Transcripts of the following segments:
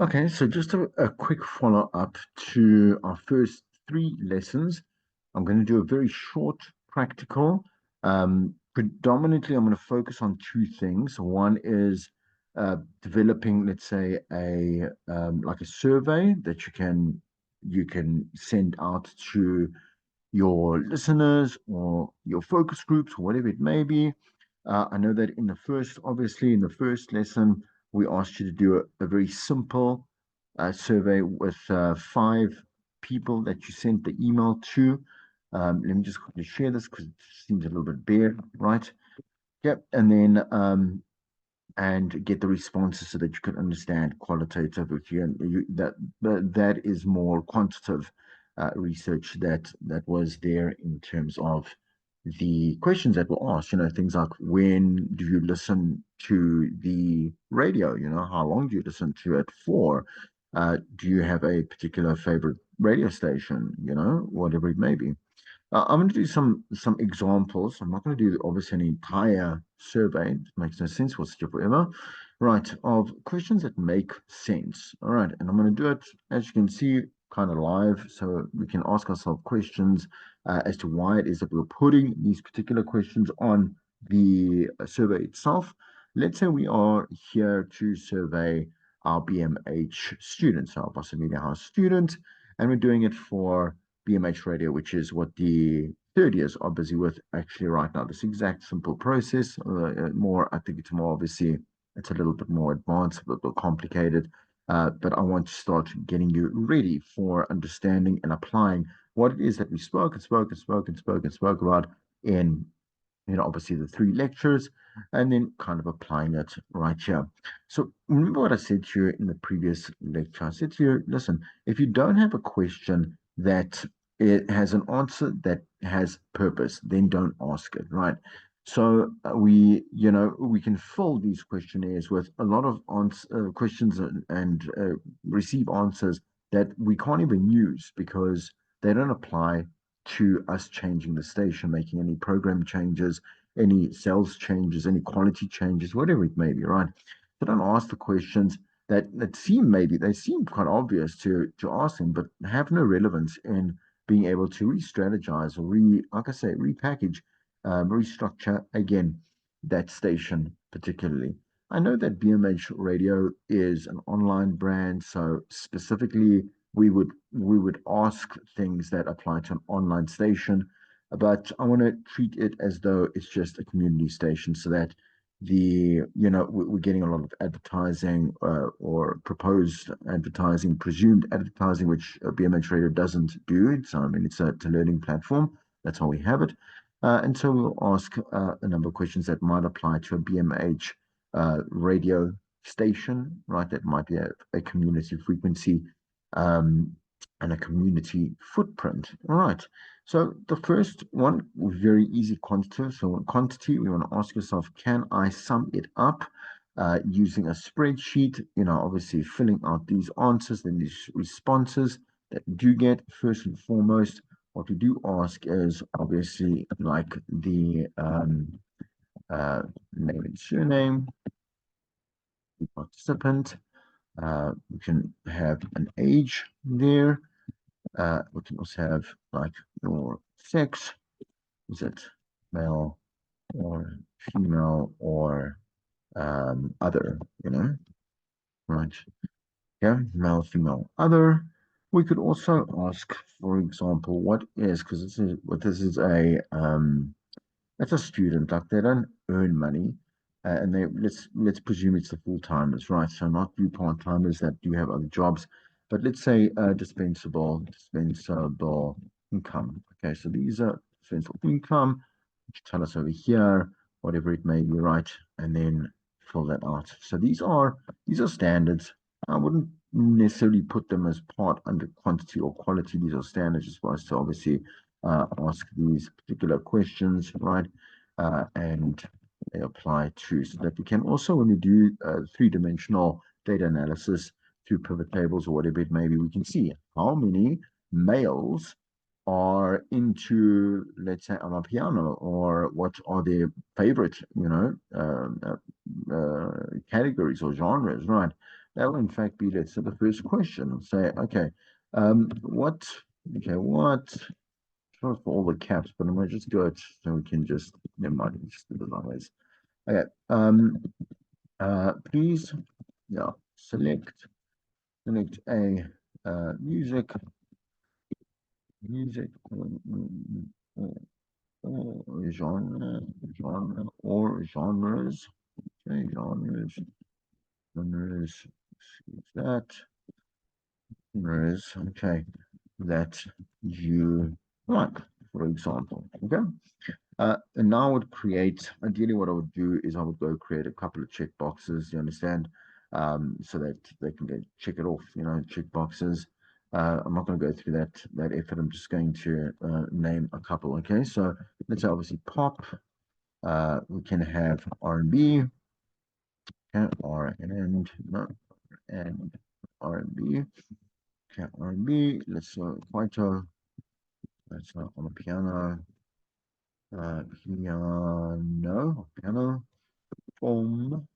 Okay, so just a quick follow-up to our first three lessons. I'm going to do a very short practical. Predominantly, I'm going to focus on two things. One is developing, let's say, a like a survey that you can send out to your listeners or your focus groups or whatever it may be. I know that obviously, in the first lesson, we asked you to do a very simple survey with five people that you sent the email to. Let me just quickly share this because it seems a little bit bare, right? Yep. And then and get the responses so that you can understand qualitative if that is more quantitative research that was there in terms of the questions that were asked, things like when do you listen to the radio, how long do you listen to it for, do you have a particular favorite radio station, whatever it may be. I'm going to do some examples. I'm not going to do obviously an entire survey. It makes no sense. We'll skip forever. Right, of questions that make sense. All right, and I'm going to do it as you can see, kind of live, so we can ask ourselves questions as to why it is that we're putting these particular questions on the survey itself. Let's say we are here to survey our BMH students, our Boston Media House students, and we're doing it for BMH radio, which is what the third years are busy with actually right now. This exact simple process, I think it's more obviously, it's a little bit more advanced, a little bit complicated. But I want to start getting you ready for understanding and applying what it is that we spoke about in obviously the three lectures, and then kind of applying it right here. So remember what I said to you in the previous lecture. I said to you, listen, if you don't have a question that it has an answer that has purpose, then don't ask it, right? So we can fill these questionnaires with a lot of questions and receive answers that we can't even use because they don't apply to us changing the station, making any program changes, any sales changes, any quality changes, whatever it may be, right? So don't ask the questions that seem maybe they seem quite obvious to ask them, but have no relevance in being able to re-strategize or like I say, repackage, restructure again that station particularly. I know that BMH Radio is an online brand, so specifically we would ask things that apply to an online station, but I want to treat it as though it's just a community station so that we're getting a lot of advertising or proposed advertising, presumed advertising, which BMH Radio doesn't do. It's a learning platform. That's how we have it. And so we'll ask a number of questions that might apply to a BMH radio station, right? That might be a community frequency um, and a community footprint. All right. So the first one, very easy quantitative. So in quantity, we want to ask yourself, can I sum it up using a spreadsheet? Obviously filling out these answers, then these responses that you do get. First and foremost, what we do ask is obviously like the name and surname, the participant. We can have an age there. We can also have like your sex. Is it male or female or other, right? Yeah, male, female, other. We could also ask, for example, because this is that's a student, like they don't earn money, and they let's presume it's the full timers, right? So not you part timers that do have other jobs, but let's say dispensable income. Okay, so these are dispensable income. You tell us over here, whatever it may be, right, and then fill that out. So these are standards. I wouldn't necessarily put them as part under quantity or quality. These are standards as far as to obviously ask these particular questions, right? And they apply to so that we can also, when we do three-dimensional data analysis through pivot tables or whatever it may be, we can see how many males are into, let's say, Amapiano, or what are their favorite, categories or genres, right? that will in fact be, let's say, the first question. Say, okay, what, okay, what, sorry for all the caps, but I'm going to just do it so we can just, never mind, we just do it otherwise. Okay, please, yeah, select a music, or or genres, okay, genres, that, genres, okay, that you like, for example, okay? And now I would create, ideally what I would do is I would go create a couple of check boxes, you understand? So that they can go check it off, check boxes. I'm not going to go through that effort. I'm just going to name a couple. Okay, so let's say obviously pop. We can have R&B, okay, and R&B, okay, R&B. Let's Quieto. Let's on the piano, piano, foam,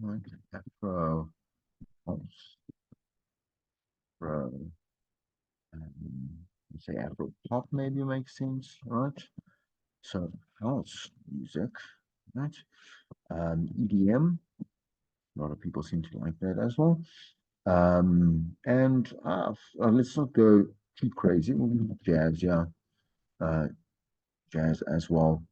like Afro, house, Afro, let's say Afro pop maybe makes sense, right? So house music, right? EDM, a lot of people seem to like that as well. And let's not go too crazy. Jazz, yeah, uh, jazz as well.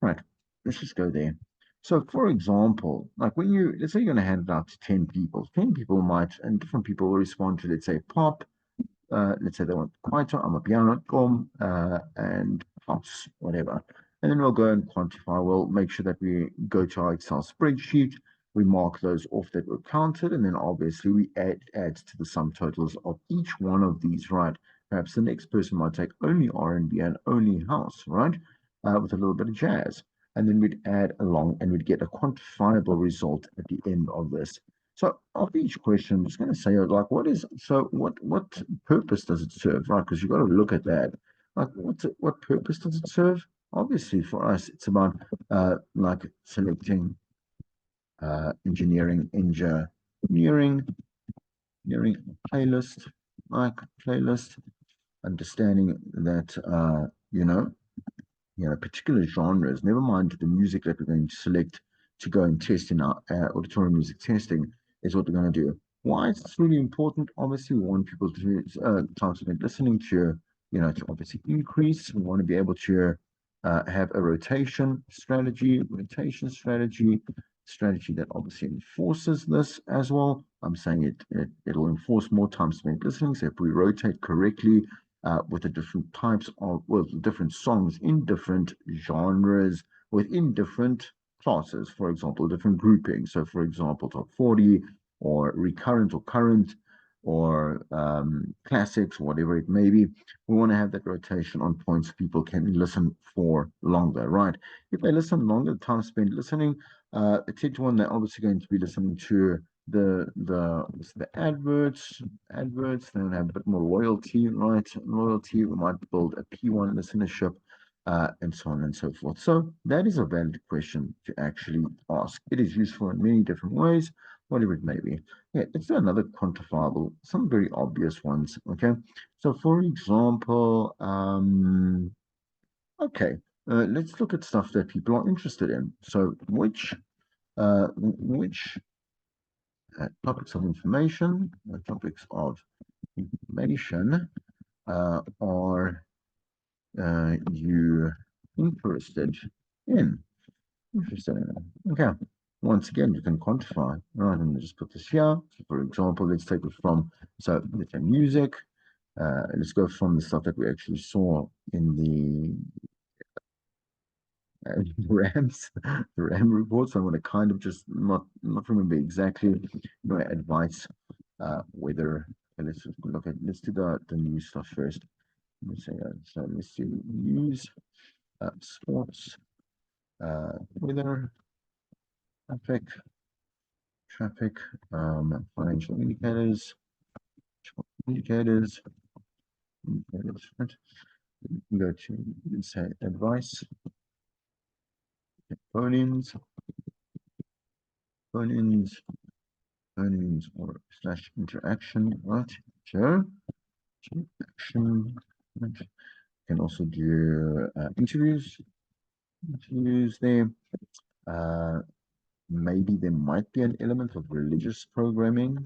Right. Let's just go there. So, for example, like when let's say you're going to hand it out to 10 people, 10 people might, and different people will respond to, let's say, pop, let's say they want quieter, I'm a piano.com, and house, whatever. And then we'll go and quantify. We'll make sure that we go to our Excel spreadsheet. We mark those off that were counted, and then obviously we add to the sum totals of each one of these, right? Perhaps the next person might take only R&B and only house, right? With a little bit of jazz. And then we'd add along and we'd get a quantifiable result at the end of this. So after each question, I'm just going to say, like, what purpose does it serve, right? Because you've got to look at that. Like, what purpose does it serve? Obviously, for us, it's about like selecting engineering, engineering playlist, like playlist, understanding that particular genres, never mind the music that we're going to select to go and test in our auditorium music testing, is what we're going to do. Why is this really important? Obviously, we want people to time spent listening to, to obviously increase. We want to be able to have a strategy that obviously enforces this as well. I'm saying it'll enforce more time spent listening. So if we rotate correctly, with the different types of, well, different songs in different genres within different classes, for example, different groupings. So, for example, top 40 or recurrent or current or classics, whatever it may be. We want to have that rotation on points people can listen for longer, right? If they listen longer, the time spent listening, a 10 to 1, they're obviously going to be listening to the adverts, then have a bit more loyalty, right? Loyalty, we might build a P1 listenership, and so on and so forth. So that is a valid question to actually ask. It is useful in many different ways, whatever it may be. Yeah, let's do another quantifiable, some very obvious ones. Okay. So for example, okay, let's look at stuff that people are interested in. So which topics of information are you interested in? Interested in. Okay. Once again, you can quantify. Right, and just put this here. So for example, let's take it from, so let's say music. Let's go from the stuff that we actually saw in the Rams, the Ram reports. I'm going to kind of just not remember exactly, advice, whether, and let's do the news stuff first. Let's say, so let's do news, sports, weather, traffic, traffic, financial indicators, indicators, indicators, right? Go to, let's say, advice, phone-ins, phone-ins, earnings or slash interaction, right? So, interaction, right? Can also do interviews there. Uh, maybe there might be an element of religious programming,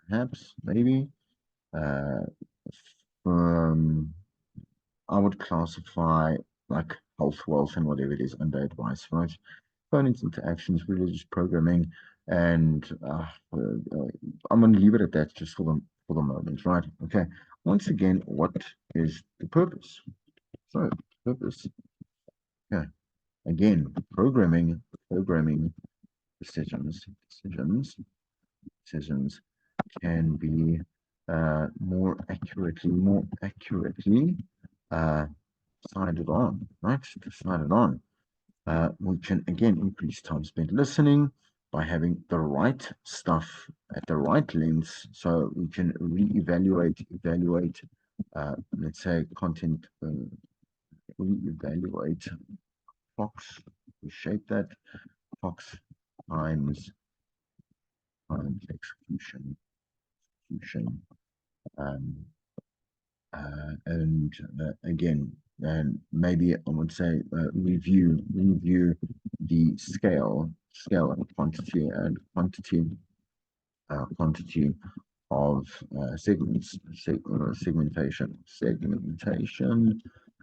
perhaps, maybe. Uh, from I would classify like health, wealth, and whatever it is under advice, right? Phone interactions, religious programming, and I'm going to leave it at that just for the moment, right? Okay. Once again, what is the purpose? So, purpose. Okay. Again, programming decisions can be more accurately uh, decided on, right? Decided on. We can again increase time spent listening by having the right stuff at the right lengths, so we can evaluate, let's say, content, reevaluate clocks, reshape that clocks times execution. Um, and again, and maybe I would say review the scale and quantity of segmentation.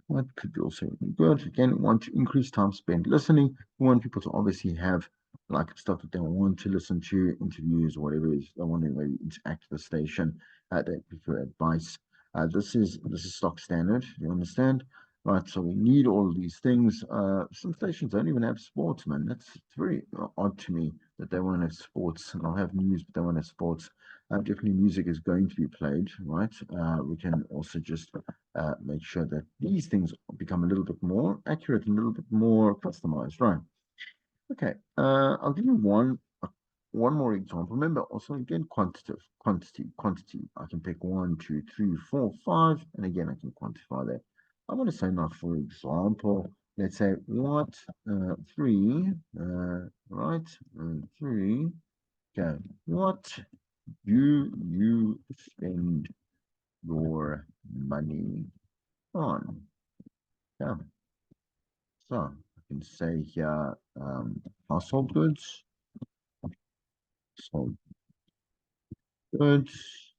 That could be also good. Again, we want to increase time spent listening. We want people to obviously have like stuff that they want to listen to, interviews or whatever it is. They want to maybe interact with the station. They prefer advice. This is stock standard. You understand? Right, so we need all of these things. Some stations don't even have sports, man. It's very odd to me that they won't have sports. And I'll have news, but they won't have sports. Definitely music is going to be played, right? We can also just make sure that these things become a little bit more accurate and a little bit more customized, right? Okay, I'll give you one more example. Remember, also again, quantity. I can pick 1, 2, 3, 4, 5, and again, I can quantify that. I want to say now, for example, let's say what 3, right? 3. Okay, what do you spend your money on? Yeah, so I can say here household goods, household goods.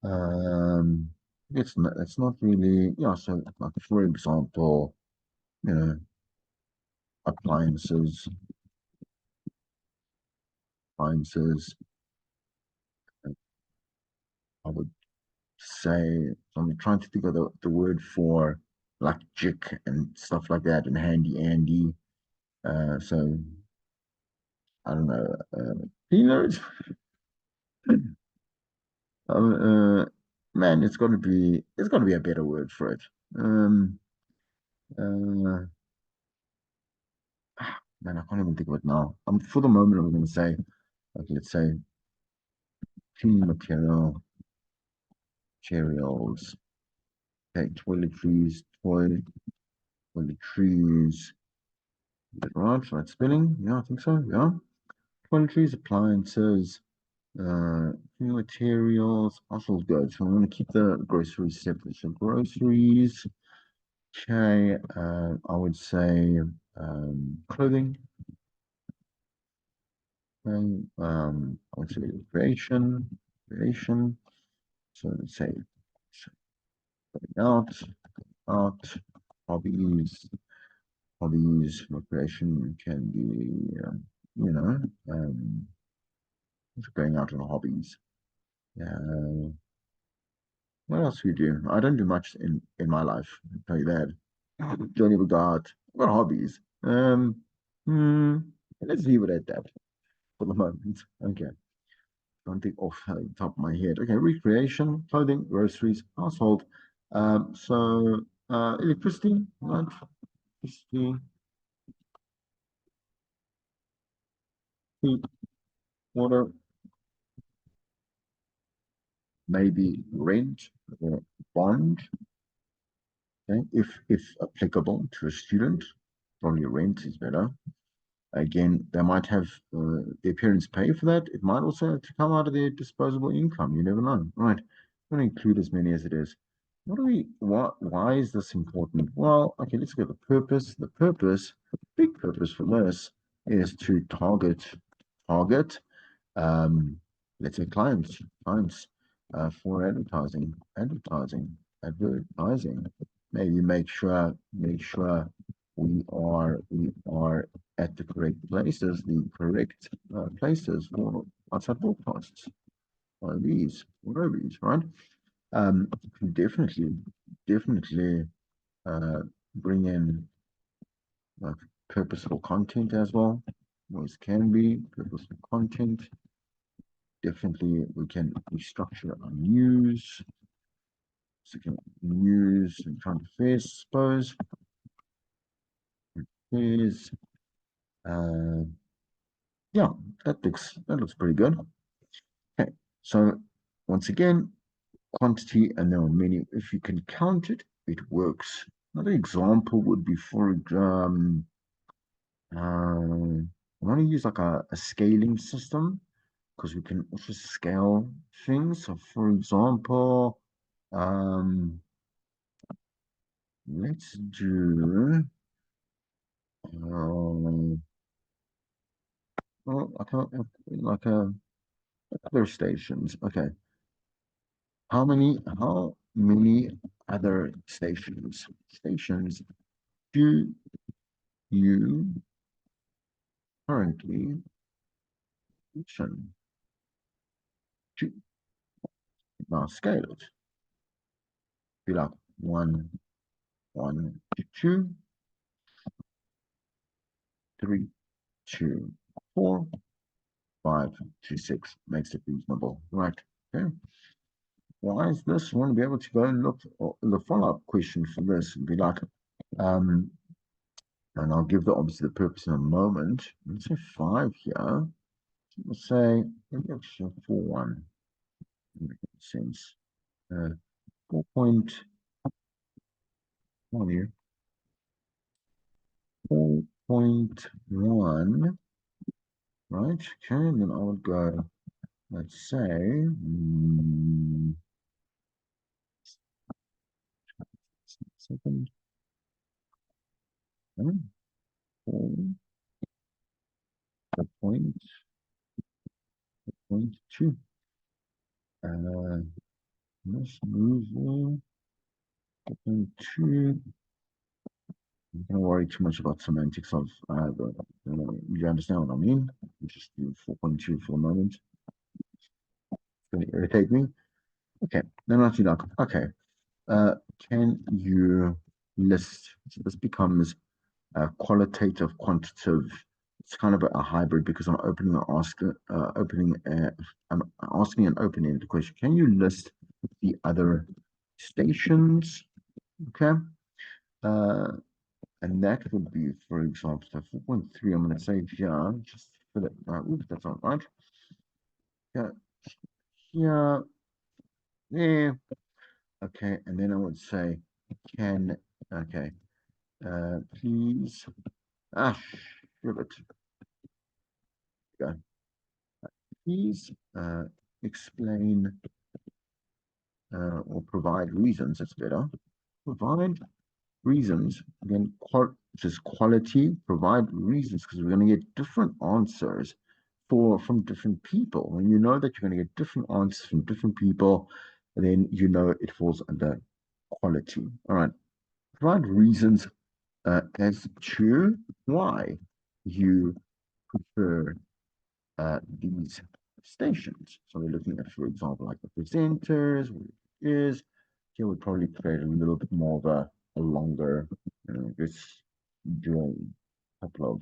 Um, it's not really, yeah. So, like for example, you know, appliances, appliances. I would say I'm trying to think of the word for like jick and stuff like that, and handy Andy. So I don't know. Cleaners. Uh, man, it's got to be a better word for it. Um, uh, man, I can't even think of it now. For the moment, I'm going to say, like, let's say, cleaning materials, okay, toiletries. Is that right? Right spelling? Yeah, I think so. Yeah. Toiletries, appliances, cleaning materials, household goods. So I'm going to keep the groceries separate. So groceries. Okay, I would say clothing. Okay, I would say creation. So let's say out, out, hobbies, recreation can be, you know, um, going out on hobbies. What else do we do? I don't do much in my life. I'll tell you that. Don't even go out. I've got hobbies. Hmm, let's leave it at that for the moment. Okay. Don't think off the top of my head. Okay, recreation, clothing, groceries, household. Electricity, right? Electricity, heat, water, maybe rent or bond. Okay, if applicable to a student, probably rent is better. Again, they might have their parents pay for that. It might also have to come out of their disposable income. You never know. Right. I'm going to include as many as it is. Why is this important? Well, okay, let's go to the purpose. The purpose, big purpose for this is to target, um, let's say clients, for advertising. Maybe make sure we are at the correct places, the correct places for outside broadcasts, or these, right? Definitely, definitely uh, bring in like purposeful content as well. Always can be purposeful content. Definitely, we can restructure our news. So, news and current affairs, I suppose. Is yeah, that looks pretty good. Okay, so once again, quantity and there are many. If you can count it, it works. Another example would be I want to use like a scaling system because we can also scale things. So for example, um, let's do well, like a other stations. Okay, how many other stations do you currently listen to? Now scale it. Be like one to two, three to four, five to six. Makes it reasonable, right? Okay. Why is this? You want to be able to go and look the follow-up question for this and be like, um, and I'll give the obviously the purpose in a moment. Let's say five here. Let's say maybe actually 4.1. Makes sense. 4.1 here. 4.1, right? Okay, and then I would go, let's say, second, four, point, point two. Let's move on. Point two. I'm not worry too much about semantics of you understand what I mean? Just do 4.2 for a moment. It's going to irritate me. Okay, then I like, okay, uh, can you list? So this becomes qualitative, quantitative. It's kind of a hybrid because I'm asking an open-ended question. Can you list the other stations? Okay. Uh, and that would be, for example, so 4.3, I'm going to say here, just for that. Oops, that's not right. Yeah, here, there. Okay, and then I would say, okay, please, ah, ribbit, go. Please explain or provide reasons, that's better. Provide reasons, again, just quality, provide reasons, because we're going to get different answers from different people. When you know that you're going to get different answers from different people, then you know it falls under quality. All right. Provide reasons as to why you prefer these stations. So we're looking at, for example, like the presenters, what it is. Here we probably create a little bit more of a longer, just do a couple of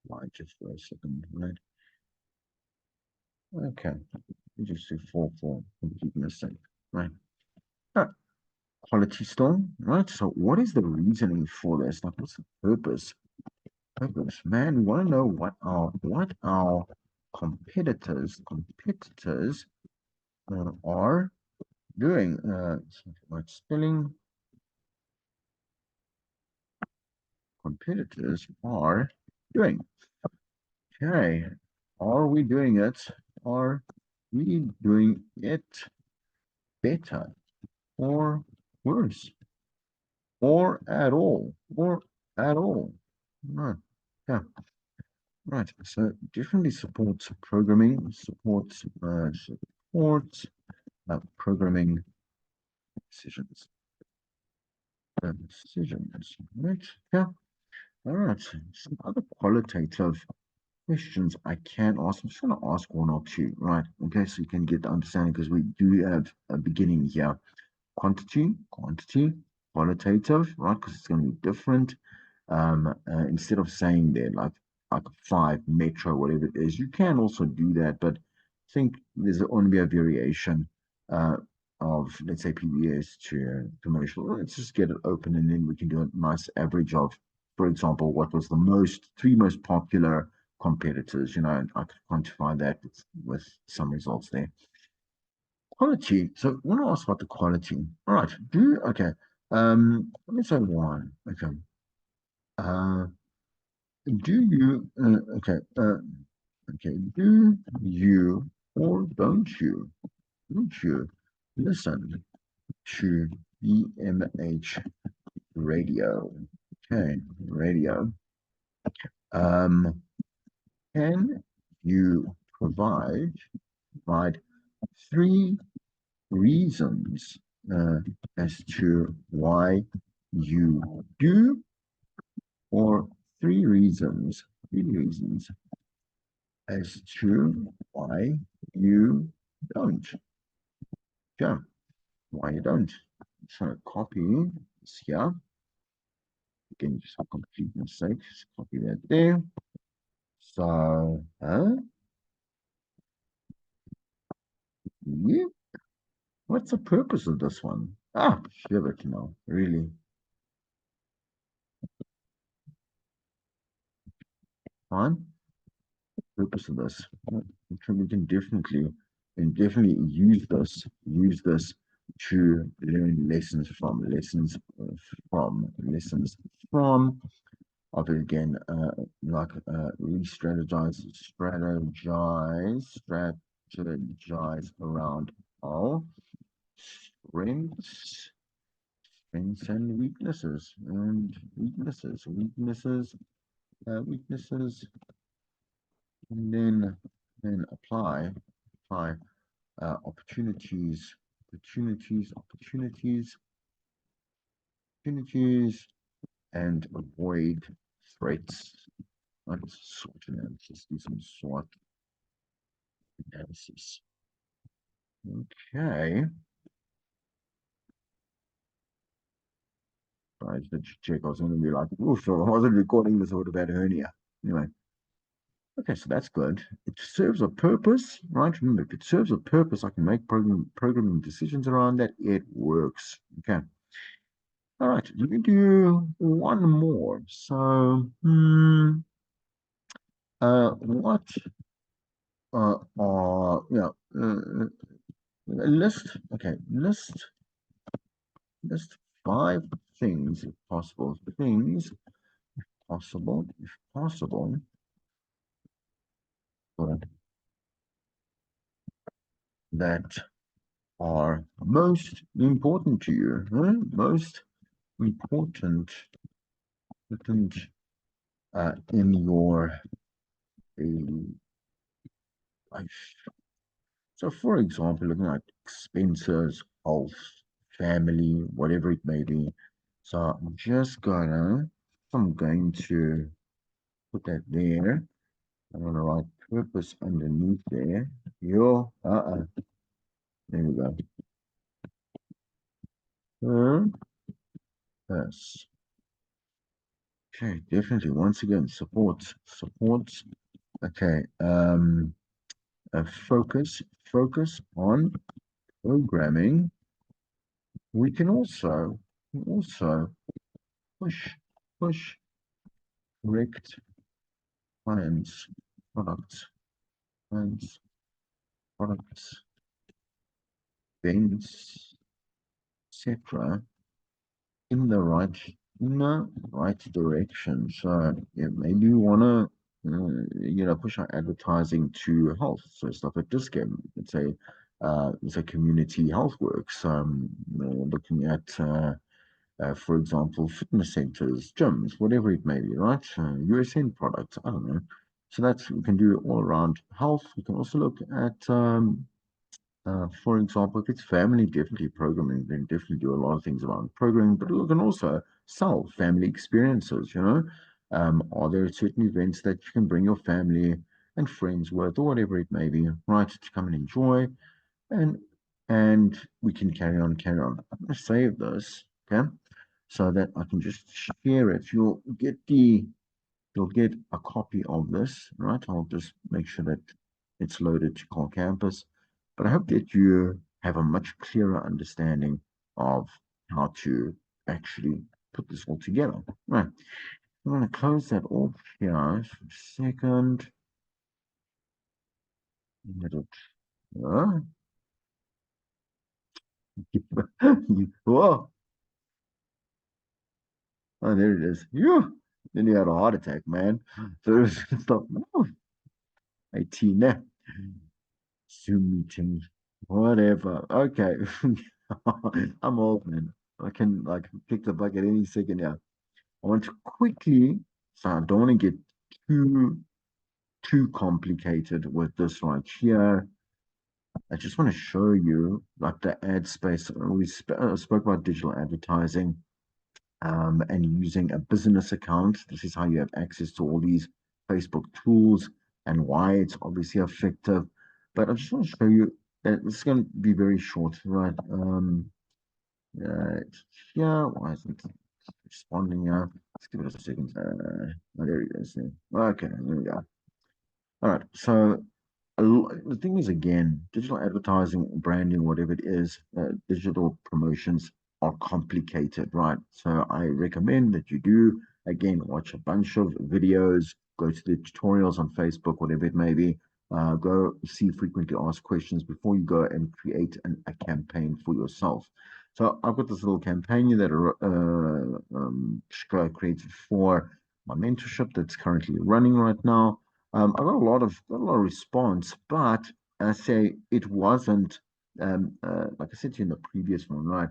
lines just for a second, right? Okay, we just do for completeness sake, right? Ah, quality still, right? So what is the reasoning for this? Like, what's the purpose? Purpose, man, we want to know what our competitors are doing. Like spelling, competitors are doing. Okay. Are we doing it? Are we doing it better or worse or at all? Or at all? No. Yeah. Right. So definitely supports programming, supports programming decisions. Decisions. Right. Yeah. All right. Some other qualitative questions I can ask. I'm just going to ask one or two, right? Okay, so you can get the understanding because we do have a beginning here. Quantity, qualitative, right? Because it's going to be different. Instead of saying there like five metro, whatever it is, you can also do that, but I think there's only be a variation uh, of let's say PBS to commercial. Let's just get it open and then we can do a nice average of, for example, what was the three most popular competitors. And I could quantify that with some results there. Quality. So I want to ask about the quality. All right. Okay. Let me say one. Okay. Uh, okay. Do you or don't you listen to EMH radio? Okay, radio. Um, can you provide three reasons uh, as to why you do, or three reasons as to why you don't. Yeah, why you don't. So copy this here. Again, just for completeness sake, just copy that there. So, yeah, what's the purpose of this one? Ah, shiver it now, really. Fine. Purpose of this. We can definitely use this to learn lessons from of it again, like strategize around our strengths, and weaknesses, and then apply opportunities, and avoid threats. Let's SWOT analysis. Do some SWOT analysis. Okay. I just check. I was going to be like, oh, so I wasn't recording this. I would have had a hernia. Anyway. Okay, so that's good. It serves a purpose, right? Remember, if it serves a purpose, I can make programming decisions around that. It works. Okay. All right, let me do one more. So, what are list? Okay, list five things, if possible. Things if possible, but that are most important to you. Huh? Most important, in your life. So, for example, looking at expenses, health, family, whatever it may be. So, I'm going to put that there. I'm going to write purpose underneath there. There we go. Purpose. Okay, definitely. Once again, supports. Okay, focus on programming. We can also push push correct clients, products, clients, products, events, etc. in the right direction. So yeah, maybe you wanna push our advertising to health. So stuff like discount, let's say community health works. Looking at, for example, fitness centers, gyms, whatever it may be, right? USN products, I don't know. So that's we can do all around health. We can also look at for example, if it's family, definitely programming, then definitely do a lot of things around programming, but we can also sell family experiences, you know. Are there certain events that you can bring your family and friends with, or whatever it may be, right, to come and enjoy, and and we can carry on, carry on. I'm gonna save this, okay, so that I can just share it. You'll get a copy of this, right? I'll just make sure that it's loaded to Core Campus. But I hope that you have a much clearer understanding of how to actually put this all together. Right. I'm going to close that off here for a second. Let it, uh, whoa, oh, there it is. You. Then you had a heart attack, man. So it's stop. 18 now. Zoom meetings, whatever. Okay. I'm old, man. I can like pick the bucket any second now. I want to quickly, so I don't want to get too complicated with this right here. I just want to show you like the ad space. Spoke about digital advertising and using a business account. This is how you have access to all these Facebook tools and why it's obviously effective. But I just want to show you that this is going to be very short, right? Uh, yeah, why isn't it responding now? Let's give it a second. Oh, there it is. Okay, there we go. All right. So the thing is, again, digital advertising, branding, whatever it is, digital promotions are complicated, right? So I recommend that you do, again, watch a bunch of videos, go to the tutorials on Facebook, whatever it may be. Go see frequently asked questions before you go and create a campaign for yourself. So I've got this little campaign that created for my mentorship that's currently running right now. I got a lot of response, but I say it wasn't like I said to you in the previous one, right?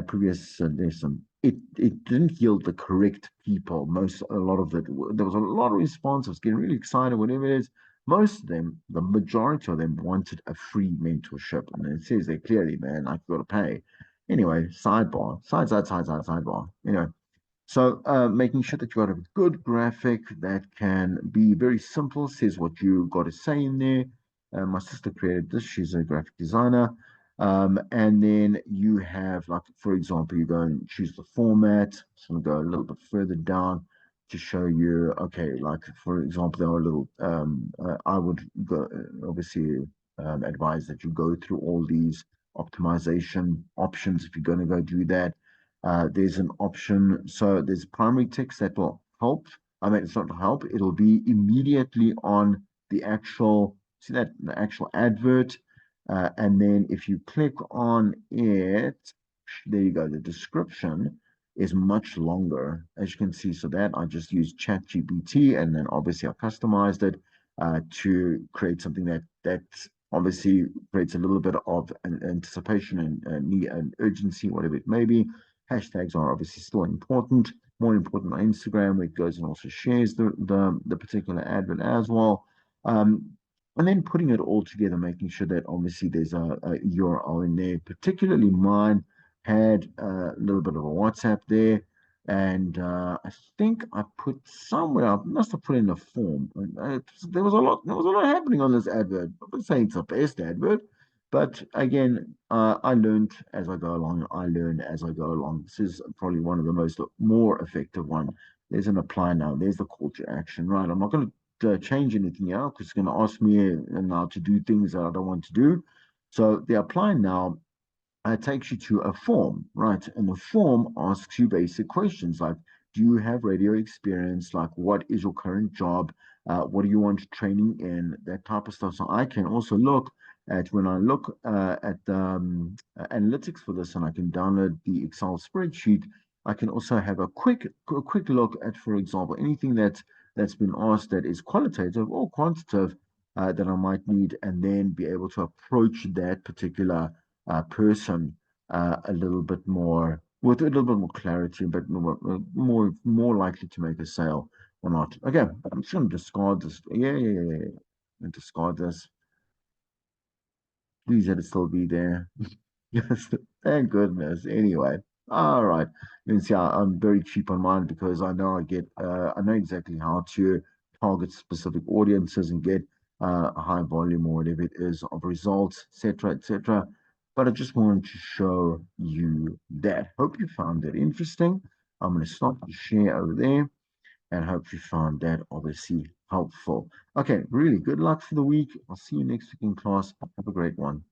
Previous lesson, it didn't yield the correct people. A lot of it, there was a lot of response. I was getting really excited, whatever it is. Most of them, the majority of them, wanted a free mentorship, and it says there clearly, man, I've got to pay. Anyway, sidebar. Anyway, so making sure that you got a good graphic that can be very simple, says what you got to say in there. My sister created this. She's a graphic designer. And then you have, like, for example, you go and choose the format. So I'm going to go a little bit further down to show you, okay, like, for example, there are little, I would go, obviously advise that you go through all these optimization options if you're going to go do that. There's an option. So there's primary text that will help. I mean, it's not help. It'll be immediately on the actual, see that, the actual advert. And then if you click on it, there you go. The description is much longer, as you can see. So that I just used ChatGPT, and then obviously I customized it to create something that obviously creates a little bit of an anticipation and urgency, whatever it may be. Hashtags are obviously still important, more important on Instagram, where it goes and also shares the particular advert as well. Um, and then putting it all together, making sure that obviously there's a URL in there. Particularly mine had a little bit of a WhatsApp there, and I think I put somewhere, I must have put in a form. There was a lot happening on this advert. I'm not saying it's the best advert, but again, I learned as I go along. I learn as I go along. This is probably one of the more effective one. There's an apply now. There's the call to action, right? I'm not going to change anything now because it's going to ask me now to do things that I don't want to do. So the apply now takes you to a form, right? And the form asks you basic questions like, do you have radio experience? Like, what is your current job? What do you want training in? That type of stuff. So I can also look at when I look at the analytics for this, and I can download the Excel spreadsheet. I can also have a quick look at, for example, anything that's been asked that is qualitative or quantitative that I might need, and then be able to approach that particular person a little bit more with a little bit more clarity, but more likely to make a sale or not. Okay, I'm just going to discard this. Yeah. And discard this. Please let it still be there. Yes, thank goodness. Anyway, all right. And see, I'm very cheap on mine because I know exactly how to target specific audiences and get a high volume or whatever it is of results, etc., etc. But I just wanted to show you that. Hope you found that interesting. I'm going to stop the share over there and hope you found that obviously helpful. Okay, really good luck for the week. I'll see you next week in class. Have a great one.